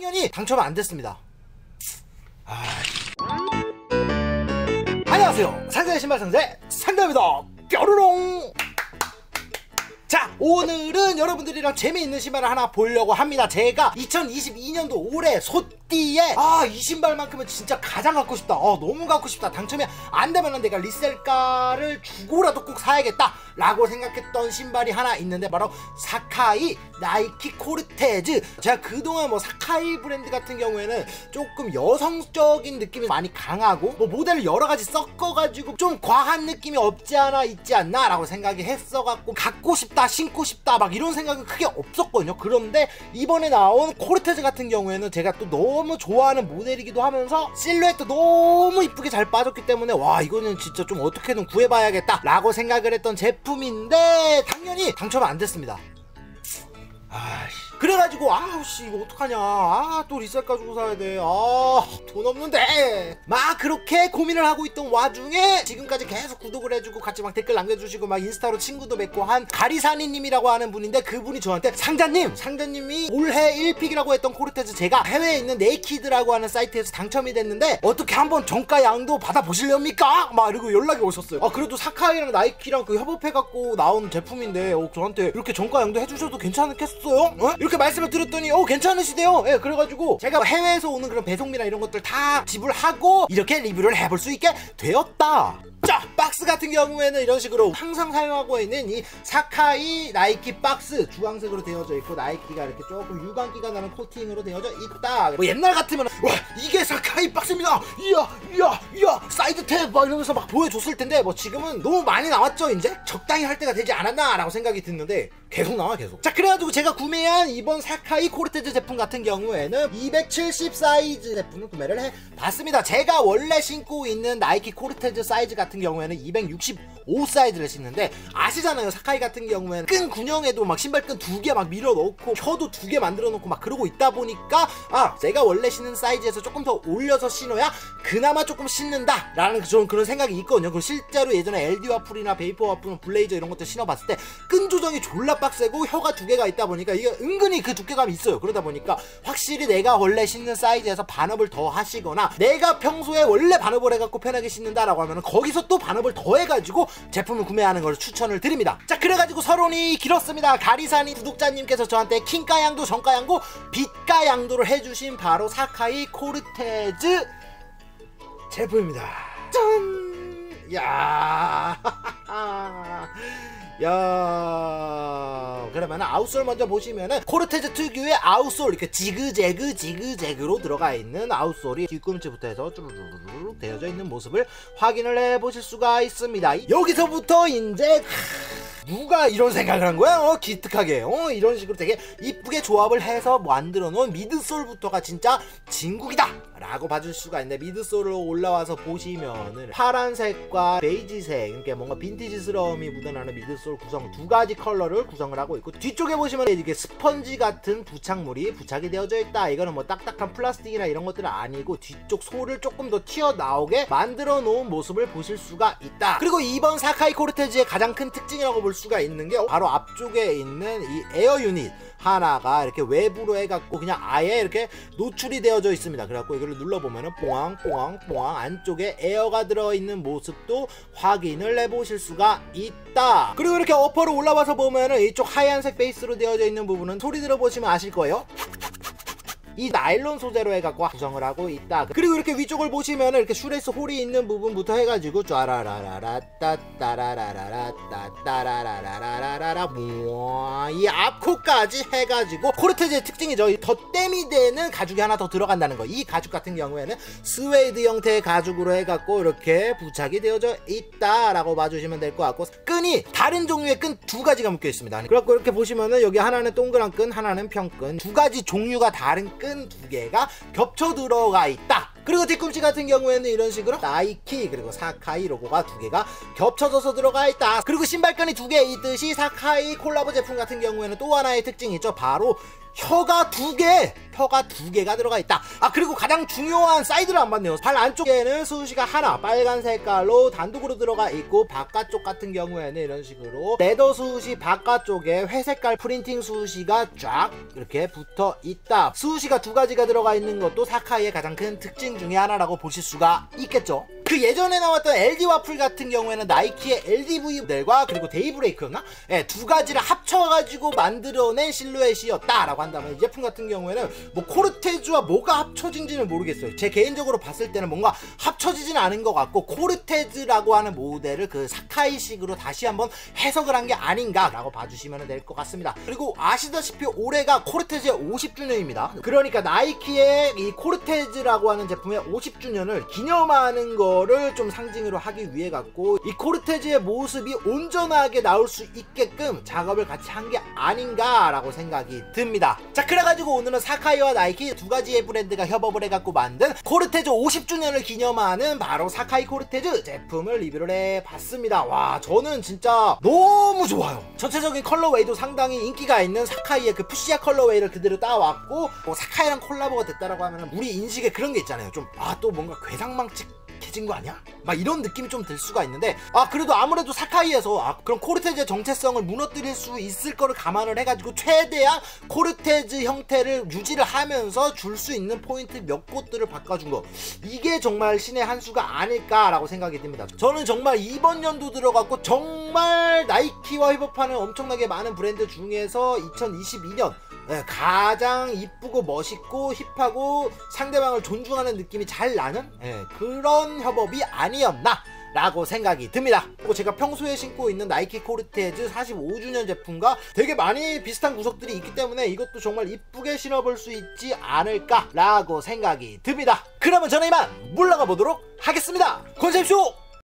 당연히 당첨 안 됐습니다. 안녕하세요, 상자의 신발 상자의 상자입니다. 뾰로롱. 자, 오늘은 여러분들이랑 재미있는 신발을 하나 보려고 합니다. 제가 2022년도 올해 소띠에 이 신발만큼은 진짜 가장 갖고 싶다, 너무 갖고 싶다, 당첨이 안 되면 내가 리셀가를 주고라도 꼭 사야겠다 라고 생각했던 신발이 하나 있는데, 바로 사카이 나이키 코르테즈. 제가 그동안 뭐 사카이 브랜드 같은 경우에는 조금 여성적인 느낌이 많이 강하고 뭐 모델을 여러가지 섞어가지고 좀 과한 느낌이 없지 않아 있지 않나 라고 생각이 했어갖고 갖고 싶다, 신고 싶다 막 이런 생각은 크게 없었거든요. 그런데 이번에 나온 코르테즈 같은 경우에는 제가 또 너무 좋아하는 모델이기도 하면서 실루엣도 너무 이쁘게 잘 빠졌기 때문에 와, 이거는 진짜 좀 어떻게든 구해봐야겠다 라고 생각을 했던 제품인데 당연히 당첨 안 됐습니다. 그래가지고 아우씨 이거 어떡하냐, 또 리셀가 주고 사야돼, 돈 없는데 막 그렇게 고민을 하고 있던 와중에 지금까지 계속 구독을 해주고 같이 막 댓글 남겨주시고 막 인스타로 친구도 맺고 한 가리사니님이라고 하는 분인데, 그분이 저한테 상자님이 올해 1픽이라고 했던 코르테즈 제가 해외에 있는 네이키드라고 하는 사이트에서 당첨이 됐는데 어떻게 한번 정가 양도 받아보실렵니까? 막 이러고 연락이 오셨어요. 그래도 사카이랑 나이키랑 그 협업해갖고 나온 제품인데 저한테 이렇게 정가 양도 해주셔도 괜찮겠어요? 이렇게 말씀을 드렸더니 괜찮으시대요. 그래가지고 제가 해외에서 오는 그런 배송비나 이런 것들 다 지불하고 이렇게 리뷰를 해볼 수 있게 되었다. 자, 박스 같은 경우에는 이런 식으로 항상 사용하고 있는 이 사카이 나이키 박스, 주황색으로 되어져 있고 나이키가 이렇게 조금 유광기가 나는 코팅으로 되어져 있다. 뭐 옛날 같으면 와, 이게 사카이 박스입니다, 이야 사이드 탭 막 이러면서 막 보여줬을 텐데, 뭐 지금은 너무 많이 나왔죠. 이제 적당히 할 때가 되지 않았나 라고 생각이 드는데 계속 나와, 계속. 자, 그래가지고 제가 구매한 이번 사카이 코르테즈 제품 같은 경우에는 270 사이즈 제품을 구매를 해봤습니다. 제가 원래 신고 있는 나이키 코르테즈 사이즈 같은 경우에는 265 사이즈를 신는데, 아시잖아요, 사카이 같은 경우에는 끈 군형에도 막 신발끈 2개 막 밀어 넣고 혀도 2개 만들어 놓고 막 그러고 있다 보니까 제가 원래 신는 사이즈에서 조금 더 올려서 신어야 그나마 조금 신는다 라는 저는 그런 생각이 있거든요. 그리고 실제로 예전에 LD 와플이나 베이퍼 와플, 블레이저 이런 것들 신어봤을 때 끈 조정이 졸라 빡세고 혀가 2개가 있다 보니까 이게 은근히 그 두께감이 있어요. 그러다 보니까 확실히 내가 원래 신는 사이즈에서 반업을 더 하시거나 내가 평소에 원래 반업을 해갖고 편하게 신는다 라고 하면 거기서 또 반업을 더 해가지고 제품을 구매하는 걸 추천을 드립니다. 자, 그래가지고 서론이 길었습니다. 가리사니 구독자님께서 저한테 킹가양도, 정가양도, 빛가양도를 해주신 바로 사카이 코르테즈 제품입니다. 짠! 그러면 아웃솔 먼저 보시면은 코르테즈 특유의 아웃솔 이렇게 지그재그로 들어가 있는 아웃솔이 뒤꿈치부터 해서 쭈루루루 되어져 있는 모습을 확인을 해보실 수가 있습니다. 여기서부터 이제 누가 이런 생각을 한 거야? 기특하게 이런 식으로 되게 이쁘게 조합을 해서 만들어 놓은 미드솔부터가 진짜 진국이다 라고 봐줄 수가 있는데, 미드솔로 올라와서 보시면은 파란색과 베이지색 이렇게 뭔가 빈티지스러움이 묻어나는 미드솔 구성 2가지 컬러를 구성을 하고 있고, 뒤쪽에 보시면 이게 스펀지 같은 부착물이 부착이 되어져 있다. 이거는 뭐 딱딱한 플라스틱이나 이런 것들은 아니고 뒤쪽 솔을 조금 더 튀어나오게 만들어 놓은 모습을 보실 수가 있다. 그리고 이번 사카이 코르테즈의 가장 큰 특징이라고 볼 수가 있는 게 바로 앞쪽에 있는 이 에어 유닛 하나가 이렇게 외부로 해갖고 그냥 아예 이렇게 노출이 되어져 있습니다. 그래갖고 이걸 눌러보면은 뽕황 안쪽에 에어가 들어있는 모습도 확인을 해보실 수가 있다. 그리고 이렇게 어퍼로 올라와서 보면은 이쪽 하얀색 베이스로 되어져 있는 부분은 소리 들어보시면 아실 거예요. 이 나일론 소재로 해갖고 구성을 하고 있다. 그리고 이렇게 위쪽을 보시면은 이렇게 슈레이스 홀이 있는 부분부터 해가지고 쫘라라라라 따따라라라라 따따라라라라라 이 앞코까지 해가지고 코르테즈의 특징이죠. 이 덧댐이 되는 가죽이 하나 더 들어간다는 거. 이 가죽 같은 경우에는 스웨이드 형태의 가죽으로 해갖고 이렇게 부착이 되어져 있다라고 봐주시면 될 것 같고, 끈이 다른 종류의 끈 2가지가 묶여 있습니다. 그래갖고 이렇게 보시면은 여기 하나는 동그란 끈, 하나는 평끈, 2가지 종류가 다른 끈 2개가 겹쳐 들어가 있다. 그리고 뒤꿈치 같은 경우에는 이런 식으로 나이키 그리고 사카이 로고가 2개가 겹쳐져서 들어가 있다. 그리고 신발끈이 2개 있듯이 사카이 콜라보 제품 같은 경우에는 또 하나의 특징이 있죠. 바로 혀가 두 개가 들어가 있다. 그리고 가장 중요한 사이드를 안 봤네요. 발 안쪽에는 수시가 하나 빨간 색깔로 단독으로 들어가 있고, 바깥쪽 같은 경우에는 이런 식으로 레더 수시 바깥쪽에 회색깔 프린팅 수시가 쫙 이렇게 붙어 있다. 수시가 두 가지가 들어가 있는 것도 사카이의 가장 큰 특징 중에 하나라고 보실 수가 있겠죠. 그 예전에 나왔던 LD 와플 같은 경우에는 나이키의 LDV 모델과 그리고 데이브레이크였나? 두 가지를 합쳐가지고 만들어낸 실루엣이었다 라고 한다면, 이 제품 같은 경우에는 뭐 코르테즈와 뭐가 합쳐진지는 모르겠어요. 제 개인적으로 봤을 때는 뭔가 합쳐지진 않은 것 같고, 코르테즈라고 하는 모델을 그 사카이식으로 다시 한번 해석을 한 게 아닌가 라고 봐주시면 될 것 같습니다. 그리고 아시다시피 올해가 코르테즈의 50주년입니다 그러니까 나이키의 이 코르테즈라고 하는 제품의 50주년을 기념하는 거를 좀 상징으로 하기 위해 갖고, 이 코르테즈의 모습이 온전하게 나올 수 있게끔 작업을 같이 한 게 아닌가 라고 생각이 듭니다. 자, 그래가지고 오늘은 사카이와 나이키 두 가지의 브랜드가 협업을 해갖고 만든 코르테즈 50주년을 기념하는 바로 사카이 코르테즈 제품을 리뷰를 해봤습니다. 와, 저는 진짜 너무 좋아요. 전체적인 컬러웨이도 상당히 인기가 있는 사카이의 그 푸시아 컬러웨이를 그대로 따왔고, 뭐 사카이랑 콜라보가 됐다라고 하면 우리 인식에 그런 게 있잖아요. 좀 또 뭔가 괴상망측해진 거 아니야? 막 이런 느낌이 좀 들 수가 있는데, 그래도 아무래도 사카이에서 그런 코르테즈의 정체성을 무너뜨릴 수 있을 거를 감안을 해가지고 최대한 코르테즈 형태를 유지를 하면서 줄 수 있는 포인트 몇 곳들을 바꿔준 거, 이게 정말 신의 한 수가 아닐까라고 생각이 듭니다. 저는 정말 이번 연도 들어갔고 정말 나이키와 협업하는 엄청나게 많은 브랜드 중에서 2022년 가장 이쁘고 멋있고 힙하고 상대방을 존중하는 느낌이 잘 나는 그런 협업이 아니었나 라고 생각이 듭니다. 그리고 제가 평소에 신고 있는 나이키 코르테즈 45주년 제품과 되게 많이 비슷한 구석들이 있기 때문에 이것도 정말 이쁘게 신어볼 수 있지 않을까 라고 생각이 듭니다. 그러면 저는 이만 물러가 보도록 하겠습니다. 콘셉쇼